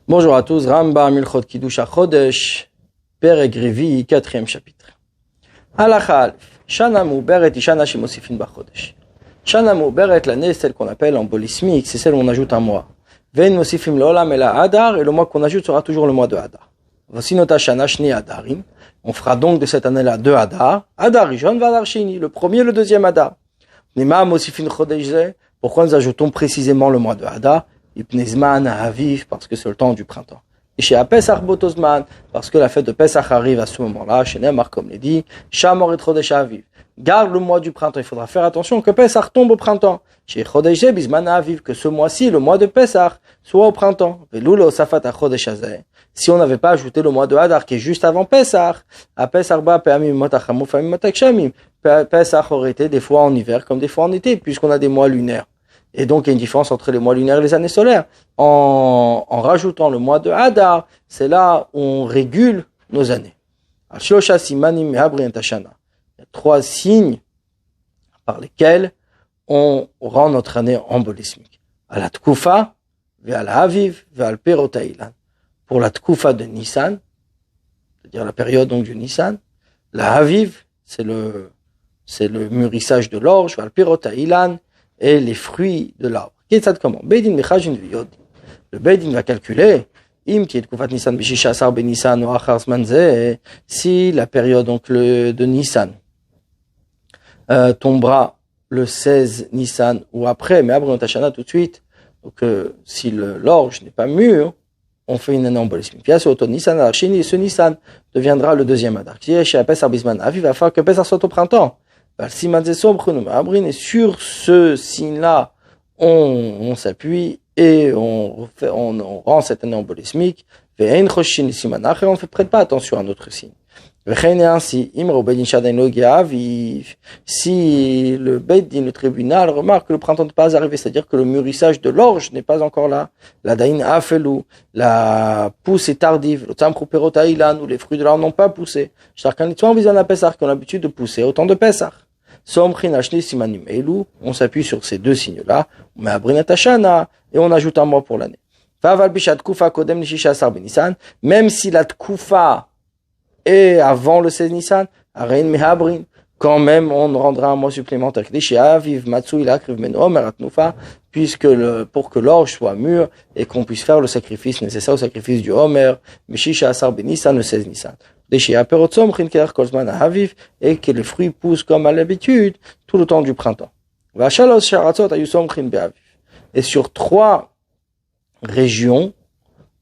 Bonjour à tous, Rambam Ilchot Kiddush HaChodesh, Perek Revi, 4e chapitre. Halakha Aleph, Shana Mu'beret hi Shana shemosifin bachodesh. Shana Mu'beret, l'année, celle qu'on appelle en bolismique, c'est celle où on ajoute un mois. Vein mosifim le'olam ela Adar, et le mois qu'on ajoute sera toujours le mois de Adar. Voici notre Shana Shni Adarim, on fera donc de cette année-là deux Adar, Adar Rishon va Adar Shini, le premier et le deuxième Adar. Nima mosifin chodesh ze, pourquoi nous ajoutons précisément le mois de Adar? Ipnezman Aviv, parce que c'est le temps du printemps. Et chez Pesach Botozman, parce que la fête de Pesach arrive à ce moment-là, chez Neymar, comme l'a dit, Shamor et Chodesh Aviv. Garde le mois du printemps, il faudra faire attention que Pesach tombe au printemps. Chez Chodesh Bizman Aviv, que ce mois-ci, le mois de Pesach, soit au printemps. Veloul Osafat à Chodesh Hazeh. Si on n'avait pas ajouté le mois de Hadar, qui est juste avant Pesach, à Pesach Ba, Pe'amim Motachamou, Famim Motakshamim, Pesach aurait été des fois en hiver comme des fois en été, puisqu'on a des mois lunaires. Et donc, il y a une différence entre les mois lunaires et les années solaires. En rajoutant le mois de Hadar, c'est là où on régule nos années. Il y a 3 signes par lesquels on rend notre année embolismique. À la Tkoufa, à la Aviv, à la Perotaïlan. Pour la Tkoufa de Nissan, c'est-à-dire la période donc du Nissan, la Aviv, c'est le mûrissage de l'orge, à la Perotaïlan, et les fruits de l'arbre. Qu'est-ce que ça comment? Beidin mechajin viyod. Le Beidin va calculer, si la période donc de Nissan tombera le 16 Nissan ou après, mais après Tashana tout de suite, donc si l'orge n'est pas mûr, on fait une année embolismique. Puis ce Nissan, ce Nissan deviendra le deuxième Adar. Qui est chez Pesach Bisman Aviv, va faire que Pesach soit au printemps. Et sur ce signe-là, on s'appuie et on rend cette année embolismique. On ne prête pas attention à un autre signe. Si le Beddin, le tribunal, remarque que le printemps n'est pas arrivé, c'est-à-dire que le mûrissage de l'orge n'est pas encore là, la daïn afelou, la pousse est tardive, le tzam kruperot haïlan, où les fruits de l'arbre n'ont pas poussé. Chacun des vision à Pessah, qui ont l'habitude de pousser au temps de Pessah. On s'appuie sur ces deux signes-là, on met Abrinat Hashana et on ajoute un mois pour l'année. Même si la Tkoufa est avant le 16 Nissan, quand même on rendra un mois supplémentaire. Puisque pour que l'orge soit mûr et qu'on puisse faire le sacrifice nécessaire au sacrifice du Homer, le 16 Nissan. Et que les fruits poussent comme à l'habitude tout le temps du printemps. Et sur 3 régions,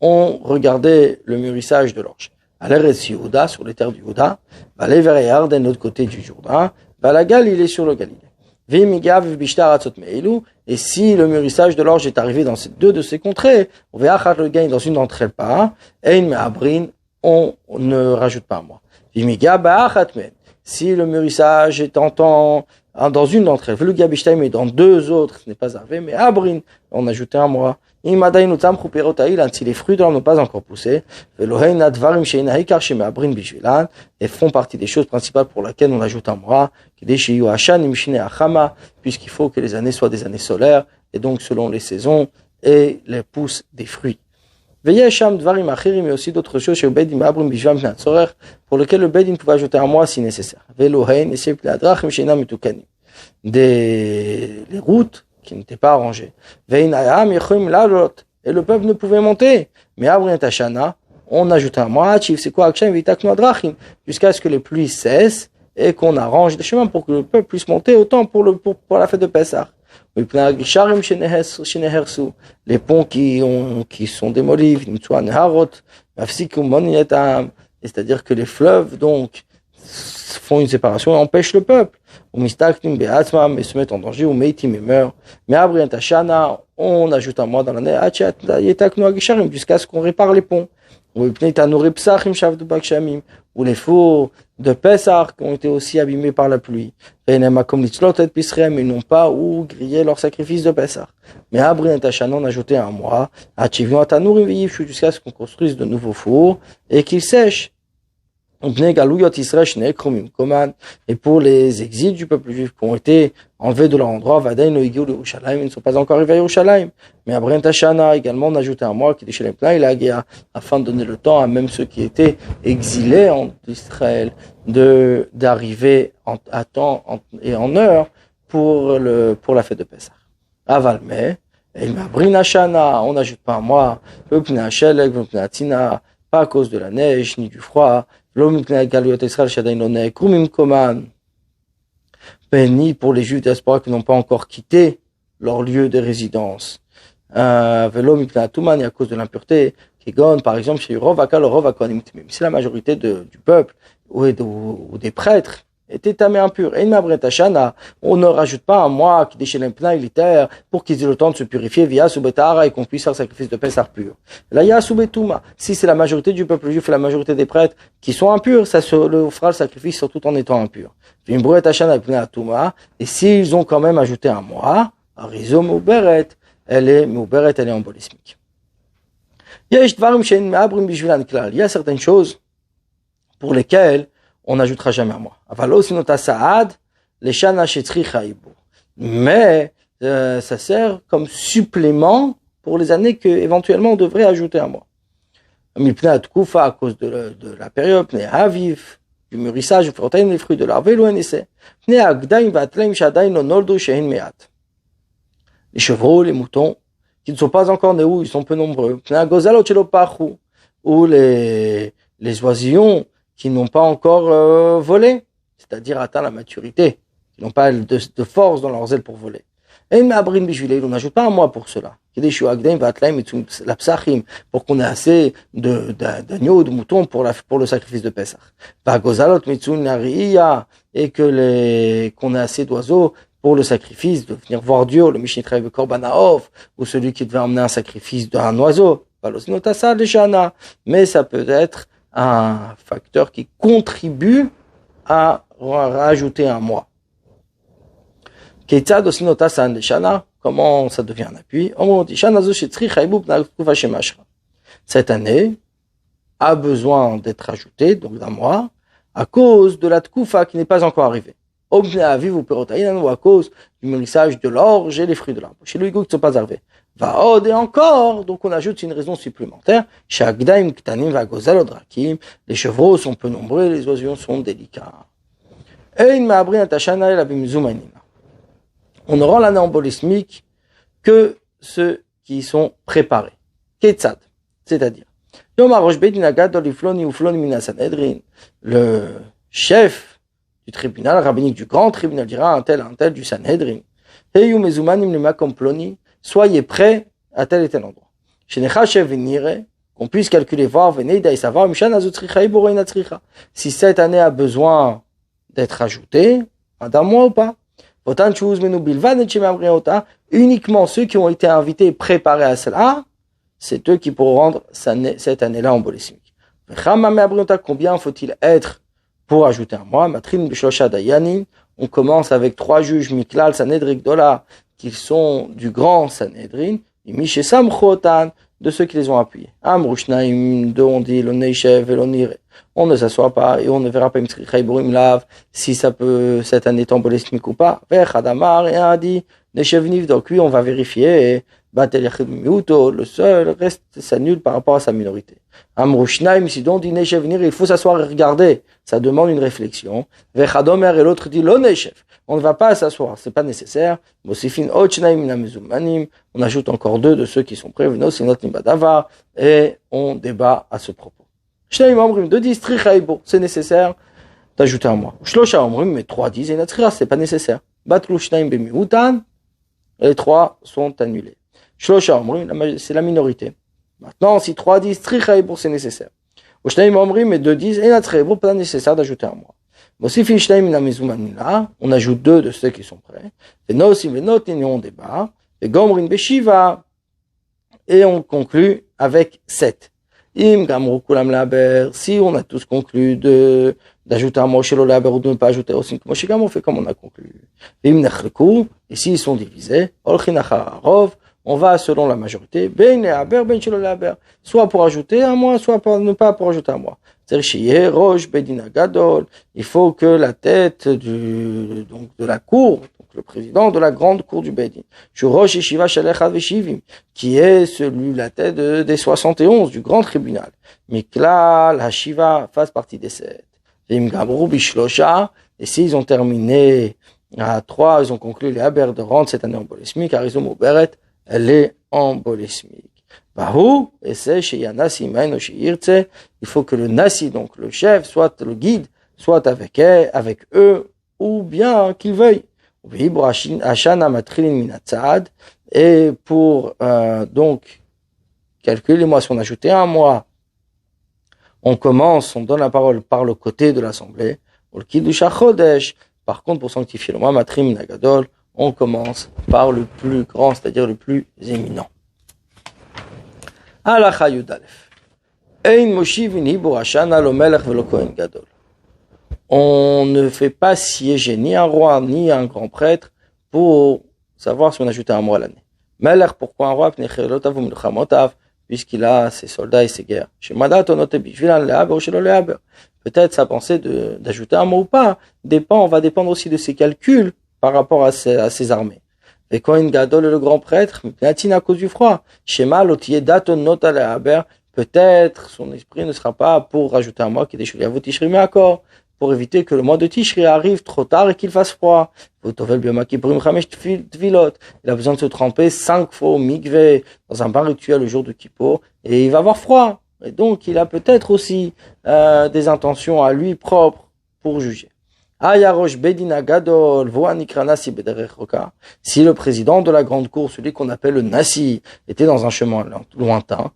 on regardait le mûrissage de l'orge. À l'Eretz Yehuda, sur les terres du Yehuda, à l'Ever Yarden, de l'autre côté du Jourdain, à la Galilée, sur le Galilée. Et si le mûrissage de l'orge est arrivé dans deux de ces contrées, on verra le gagne dans une d'entre elles pas, on ne rajoute pas un mois. Si le mûrissage est dans une d'entre elles, le gabishtaim est dans 2 autres, ce n'est pas arrivé, mais abrin, on ajoute un mois. Si les fruits de l'arbre n'ont pas encore poussé, et font partie des choses principales pour lesquelles on ajoute un mois, puisqu'il faut que les années soient des années solaires, et donc selon les saisons et les pousses des fruits. Mais il y a aussi d'autres choses chez le Beddin pour lesquelles le Beddin pouvait ajouter un mois si nécessaire. Les routes qui n'étaient pas arrangées. Et le peuple ne pouvait monter. Mais on ajoute un mois, c'est quoi, jusqu'à ce que les pluies cessent et qu'on arrange des chemins pour que le peuple puisse monter autant pour la fête de Pessah. Les ponts qui sont démolis, c'est-à-dire que les fleuves donc font une séparation et empêchent le peuple. Et se mettent en danger, ou meitim et meurent. Mais après on ajoute un mois dans l'année, jusqu'à ce qu'on répare les ponts. Ou les fours de Pessah qui ont été aussi abîmés par la pluie. Ils n'ont pas où griller leur sacrifice de Pessah. Mais après on a ajouté un mois, jusqu'à ce qu'on construise de nouveaux fours et qu'ils sèchent. Et pour les exils du peuple juif qui ont été enlevés de leur endroit, ils ne sont pas encore arrivés à Yerushalayim. Mais à Brent Hashana, également, on a ajouté un mois qui est chez les pleins, afin de donner le temps à même ceux qui étaient exilés en Israël d'arriver à temps et en heure pour la fête de Pessah. Aval, mais, on n'ajoute pas un mois, pas à cause de la neige ni du froid, ni pour les Juifs diaspora qui n'ont pas encore quitté leur lieu de résidence. Ni à cause de l'impureté, par exemple, si la majorité du peuple ou des prêtres étaient tamés impurs. On ne rajoute pas un mois qui déchire l'impna militaire pour qu'ils aient le temps de se purifier via Soubetara et qu'on puisse faire sacrifice de Pessah pur. Là, il y a Soubetouma. Si c'est la majorité du peuple juif et la majorité des prêtres qui sont impurs, ça se fera le sacrifice surtout en étant impur. Et s'ils ont quand même ajouté un mois, Arizo Mouberet, elle est embolismique. Il y a certaines choses pour lesquelles on n'ajoutera jamais un mois. Mais ça sert comme supplément pour les années que éventuellement on devrait ajouter un mois. À cause de la période, du mûrissage, les fruits de l'arbre, les chevreaux, les moutons, qui ne sont pas encore nés, ils sont peu nombreux, ou les oisillons qui n'ont pas encore volé, c'est-à-dire atteint la maturité, qui n'ont pas de force dans leurs ailes pour voler. Et on n'ajoute pas un mois pour cela. Pour qu'on ait assez d'agneaux, de moutons pour le sacrifice de Pessah. Et qu'on ait assez d'oiseaux pour le sacrifice, de venir voir Dieu, le Mishnitrev Korbanaov, ou celui qui devait emmener un sacrifice d'un oiseau. Mais ça peut être un facteur qui contribue à rajouter un mois. Comment ça devient un appui? Cette année a besoin d'être ajoutée, donc d'un mois, à cause de la tkoufa qui n'est pas encore arrivée. Ou à cause du mûrissage de l'orge et les fruits de l'arbre. Chez le higo qui ne sont pas arrivés. Et encore, donc on ajoute une raison supplémentaire. Les chevreaux sont peu nombreux, les oiseaux sont délicats. On ne rend l'année embolismique que ceux qui sont préparés. Ketzad, c'est-à-dire, le chef du tribunal rabbinique, du grand tribunal, dira un tel du Sanhedrin. Soyez prêts à tel et tel endroit. Qu'on puisse calculer, voir, et savoir, si cette année a besoin d'être ajoutée, d'un mois ou pas. Uniquement ceux qui ont été invités et préparés à cela, c'est eux qui pourront rendre cette année-là embolismique. Combien faut-il être pour ajouter un mois? On commence avec 3 juges, Miklal, Sanhedrin, Gdola, qui sont du grand Sanhedrin, de ceux qui les ont appuyés. On dit, on ne s'assoit pas et on ne verra pas si ça peut, cette année est embolismique ou pas. Et un a dit, donc oui, on va vérifier, le seul reste s'annule par rapport à sa minorité. Si donc dit il faut s'asseoir et regarder, ça demande une réflexion. Et l'autre dit on ne va pas s'asseoir, c'est pas nécessaire. On ajoute encore 2 de ceux qui sont prêts, et on débat à ce propos. 2 disent c'est nécessaire d'ajouter un mois. Mais 3 disent c'est pas nécessaire. Les 3 sont annulés. C'est la minorité. Maintenant, si 3 disent c'est nécessaire. Mais 2 disent pas nécessaire d'ajouter un mois. On ajoute 2 de ceux qui sont prêts. On débat. Et on conclut avec 7. Si on a tous conclu d'ajouter un mot chez le laber ou de ne pas ajouter aussi, on fait comme on a conclu. Et s'ils sont divisés, on va selon la majorité, soit pour ajouter un mois, soit pour ne pas pour ajouter un mois. C'est-à-dire, chez Rosh Bedin Gadol, il faut que la tête de la cour, donc le président de la grande cour du Bedin, Rosh Yeshiva Shalech Veshivim, qui est la tête des 71 du grand tribunal, mais que là, la Shiva fasse partie des 7. Et s'ils ont terminé à 3, ils ont conclu les haber de rendre cette année en bolismique, car ils ont Beret, elle est en bolismique. Bahou, et c'est chez Yanasi Maino chez Irtse, il faut que le Nasi, donc le chef, soit le guide, soit avec eux, ou bien qu'il veuille. Et pour donc calculer les mois, si on ajoutait un mois, on donne la parole par le côté de l'assemblée. Par contre, pour sanctifier le mois, Matrim Nagadol, on commence par le plus grand, c'est-à-dire le plus éminent. Halacha Yud Aleph. Ein moshivin hibur hashana lo melech velo kohen gadol. On ne fait pas siéger ni un roi ni un grand prêtre pour savoir si on ajoute un mois à l'année. Melech, pourquoi un roi? Puisqu'il a ses soldats et ses guerres. Peut-être sa pensée d'ajouter un mois ou pas va dépendre aussi de ses calculs par rapport à ses armées. Et Kohen Gadol, le grand prêtre, à cause du froid. Peut-être son esprit ne sera pas pour rajouter un mois qui est Tishri mais accord, pour éviter que le mois de Tishri arrive trop tard et qu'il fasse froid. Il a besoin de se tremper 5 fois au mikvé dans un bain rituel le jour de Kippour et il va avoir froid. Et donc il a peut-être aussi des intentions à lui propres pour juger. Si le président de la grande cour, celui qu'on appelle le Nasi, était dans un chemin lointain,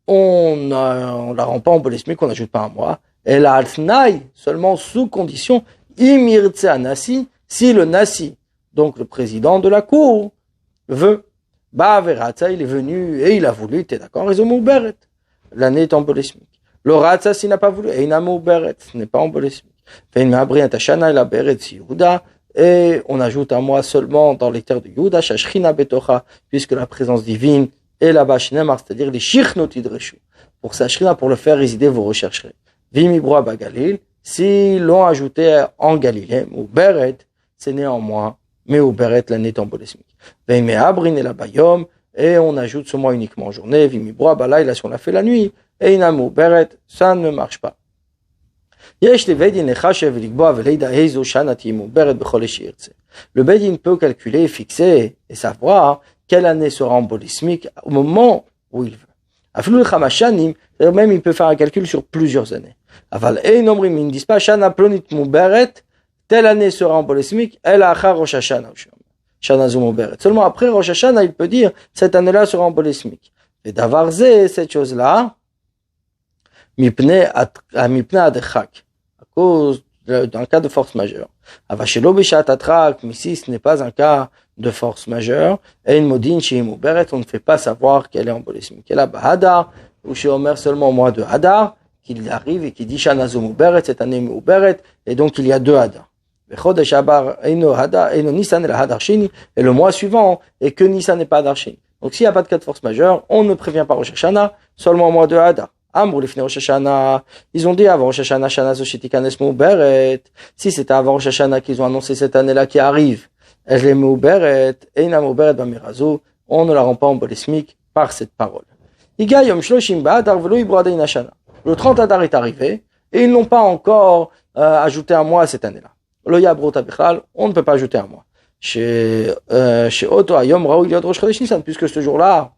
on la rend pas en bolismique, on n'ajoute pas un mois. Et la altnaï, seulement sous condition, imirtse Nasi, si le Nasi, donc le président de la cour, veut. Veratza, il est venu et il a voulu, t'es d'accord, ils ont mouberet. L'année est en bolismique. Le Ratza, s'il n'a pas voulu, et il n'a mouberet, ce n'est pas en bolismique. Et on ajoute un mois seulement dans les terres de Yehuda, puisque la présence divine est là-bas, c'est-à-dire les shichnot idreshu. Pour sa shrina, pour le faire résider, vous rechercherez. Vimibroa bagalil, si l'on ajouté en Galilée, ou beret, c'est néanmoins, mais au beret, l'année est en bolismique. Vimé abrin et la bayom, et on ajoute ce mois uniquement en journée, vimibroa balay, là si on l'a fait la nuit, et inamu beret, ça ne marche pas. Le Bedin peut calculer, fixer et savoir quelle année sera en bolismique au moment où il veut. Même il peut faire un calcul sur plusieurs années. Ils ne disent pas telle année sera en bolismique, seulement après Rosh Hashanah, il peut dire cette année-là sera en bolismique. Et d'avoir cette chose-là, à cause d'un cas de force majeure. Mais si ce n'est pas un cas de force majeure, on ne fait pas savoir qu'elle est en bolismique. Elle a Bahadar, ou chez Omer seulement au mois de Hadar, qu'il arrive et qu'il dit Shanazu Muberet, cette année Muberet, et donc il y a 2 Hadar. Et le mois suivant, et que Nissan n'est pas Hadar Shini. Donc s'il n'y a pas de cas de force majeure, on ne prévient pas Rosh Hashanah, seulement au mois de Hadar. Ils ont dit avant Rosh Hashanah, si c'était avant Rosh Hashanah qu'ils ont annoncé cette année-là qui arrive, on ne la rend pas en bolismique par cette parole. Le 30 Adar est arrivé et ils n'ont pas encore ajouté un mois cette année-là. On ne peut pas ajouter un mois. Chez Oto Ayom Raoul Yod Rosh Chodesh Nissan, puisque ce jour-là,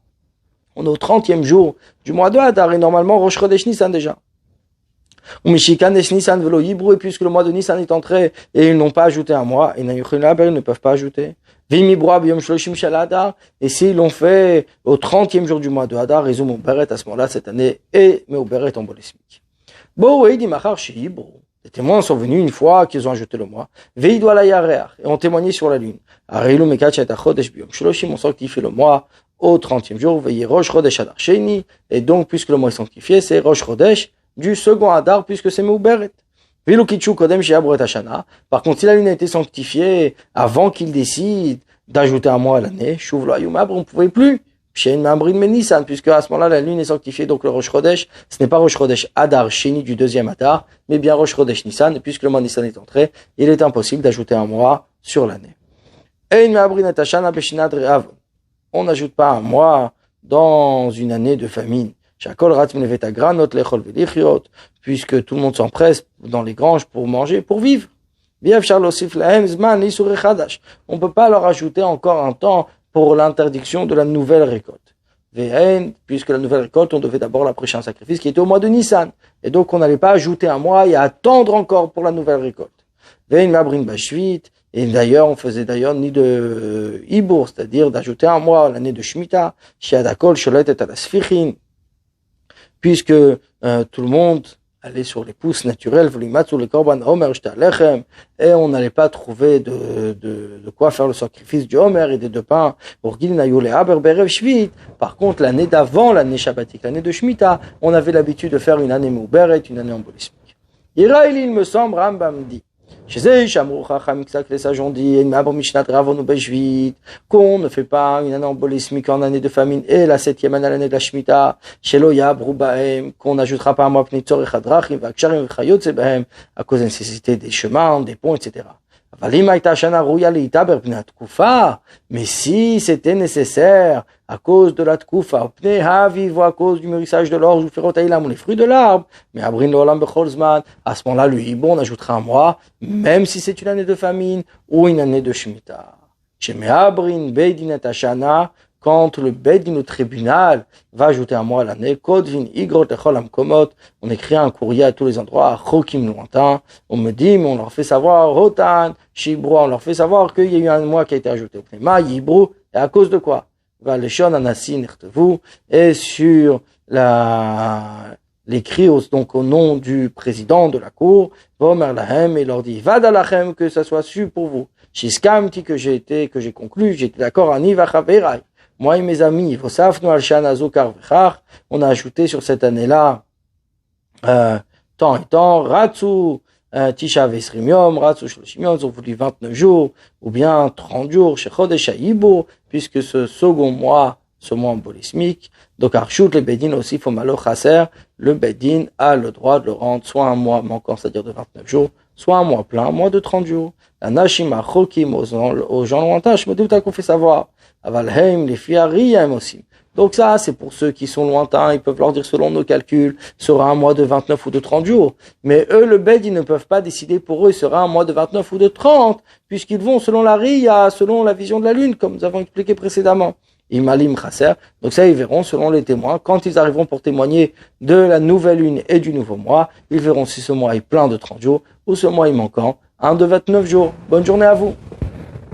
on est au 30e jour du mois de Hadar et normalement Rosh Chodesh Nissan déjà. Et puisque le mois de Nissan est entré et ils n'ont pas ajouté un mois, ils ne peuvent pas ajouter. Et s'ils l'ont fait au 30e jour du mois de Hadar, ils ont Meuberet à ce moment-là cette année et Meuberet en bolismique. Les témoins sont venus une fois qu'ils ont ajouté le mois. Et ont témoigné sur la lune. On sanctifie le mois au 30e jour. Et donc, puisque le mois est sanctifié, c'est Rosh Chodesh du second Hadar, puisque c'est Meuberet. Par contre, si la lune a été sanctifiée avant qu'il décide d'ajouter un mois à l'année, on ne pouvait plus, Pshein Mamrin mais Nissan, puisque à ce moment-là, la lune est sanctifiée, donc le Rosh Chodesh, ce n'est pas Rosh Chodesh Adar, Sheni du deuxième Adar, mais bien Rosh Chodesh Nissan, et puisque le mois Nissan est entré, il est impossible d'ajouter un mois sur l'année. On n'ajoute pas un mois dans une année de famine. Puisque tout le monde s'empresse dans les granges pour manger, pour vivre. On ne peut pas leur ajouter encore un temps pour l'interdiction de la nouvelle récolte. Puisque la nouvelle récolte, on devait d'abord la prêcher un sacrifice qui était au mois de Nissan. Et donc on n'allait pas ajouter un mois et attendre encore pour la nouvelle récolte. Et d'ailleurs, on faisait ni de Ibour, c'est-à-dire d'ajouter un mois l'année de Shemitah, puisque tout le monde allait sur les pousses naturelles, et on n'allait pas trouver de quoi faire le sacrifice du Homer et des deux pains. Par contre, l'année d'avant, l'année shabbatique, l'année de Shemitah, on avait l'habitude de faire une année mouberet, une année embolismique. Il me semble, Rambam dit, les sages ont dit qu'on ne fait pas une année embolismique en année de famine et la 7e année, l'année de la Shemitah, qu'on n'ajoutera pas un mois à cause de la nécessité des chemins, des ponts, etc. Mais si c'était nécessaire à cause de la tkufa, à cause du mûrissage de l'orge, les fruits de l'arbre, mais à ce moment-là, le hibon, on ajoutera un mois, même si c'est une année de famine ou une année de shemitah. Quand le Bedin au tribunal va ajouter un mois à l'année, on écrit un courrier à tous les endroits, à Chokim lointain, on me dit, mais on leur fait savoir, Rotan, Shibro, on leur fait savoir qu'il y a eu un mois qui a été ajouté au Pnema, Yibro, et à cause de quoi? Et sur l'écrit donc au nom du président de la cour, Vomer Lahem, et leur dit, Vadalachem, que ça soit su pour vous. Shiskamti, que j'ai conclu, j'étais d'accord, Aniva Chaverai. Moi et mes amis, on a ajouté sur cette année-là temps et temps, Ratsu, Tisha Vesrimium, Ratsu Shloshimium, ils ont voulu 29 jours, ou bien 30 jours, chez Chodesh Haïbo, puisque ce second mois, ce mois embolismique, donc Arshut, le Bedin aussi, Fomalo Chaser, le Bedin a le droit de le rendre soit un mois manquant, c'est-à-dire de 29 jours, soit un mois plein, un mois de 30 jours. La Nashima Chokim, aux gens lointains, je me dis, qu'on fait savoir. Avalheim, les fiariyam aussi. Donc ça, c'est pour ceux qui sont lointains, ils peuvent leur dire selon nos calculs, sera un mois de 29 ou de 30 jours. Mais eux, le bed, ils ne peuvent pas décider pour eux, sera un mois de 29 ou de 30, puisqu'ils vont selon la riya, selon la vision de la lune, comme nous avons expliqué précédemment. Imalim Chasser. Donc ça, ils verront selon les témoins. Quand ils arriveront pour témoigner de la nouvelle lune et du nouveau mois, ils verront si ce mois est plein de 30 jours ou ce mois est manquant, un de 29 jours. Bonne journée à vous.